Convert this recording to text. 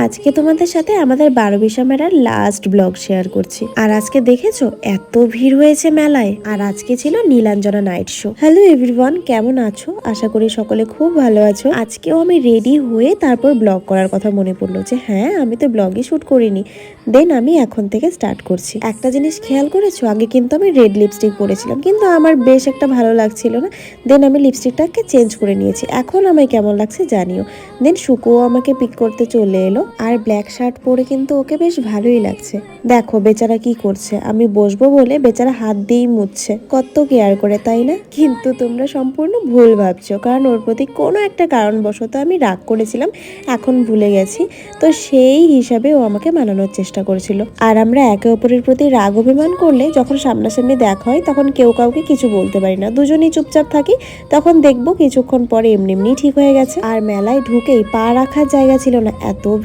আজকে তোমাদের সাথে আমাদের 12 মেলার লাস্ট ব্লগ শেয়ার করছি। আর আজকে দেখেছো এত ভিড় হয়েছে মেলায়। আর আজকে ছিল Nilanjana night show. Hello everyone, কেমন আছো? আশা করি সকলে খুব ভালো আছো। আজকেও আমি রেডি হয়ে তারপর ব্লগ করার কথা মনে পড়লো যে হ্যাঁ, আমি তো ব্লগই শুট করিনি। দেন আমি এখন থেকে স্টার্ট করছি। একটা জিনিস খেয়াল করেছো, আগে কিন্তু আমি রেড লিপস্টিক পরেছিলাম, কিন্তু আমার বেশ একটা ভালো লাগছিল না। দেন আমি লিপস্টিকটাকে চেঞ্জ করে নিয়েছি। এখন আমায় কেমন লাগছে জানিও। দেন শুকুও আমাকে পিক করতে চলে এলো, আর ব্ল্যাক শার্ট পরে কিন্তু ওকে বেশ ভালোই লাগছে। দেখো বেচারা কি করছে, আমি বসবো বলে বেচারা হাত দিয়েই মুছছে, কত কেয়ার করে, তাই না? কিন্তু তোমরা সম্পূর্ণ ভুল ভাবছো, কারণ ওর প্রতি কোনো একটা কারণবশত আমি রাগ করেছিলাম, এখন ভুলে গেছি। তো সেই হিসাবে ও আমাকে মানানোর চেষ্টা করেছিল। আর আমরা একে অপরের প্রতি রাগ অভিমান করলে যখন সামনাসামনি দেখা হয় তখন কেউ কাউকে কিছু বলতে পারি না, দুজনেই চুপচাপ থাকি। তখন দেখবো কিছুক্ষণ পরে এমনি এমনি ঠিক হয়ে গেছে। আর মেলায় ঢুকেই পা রাখার জায়গা ছিল না, এত ভিড়।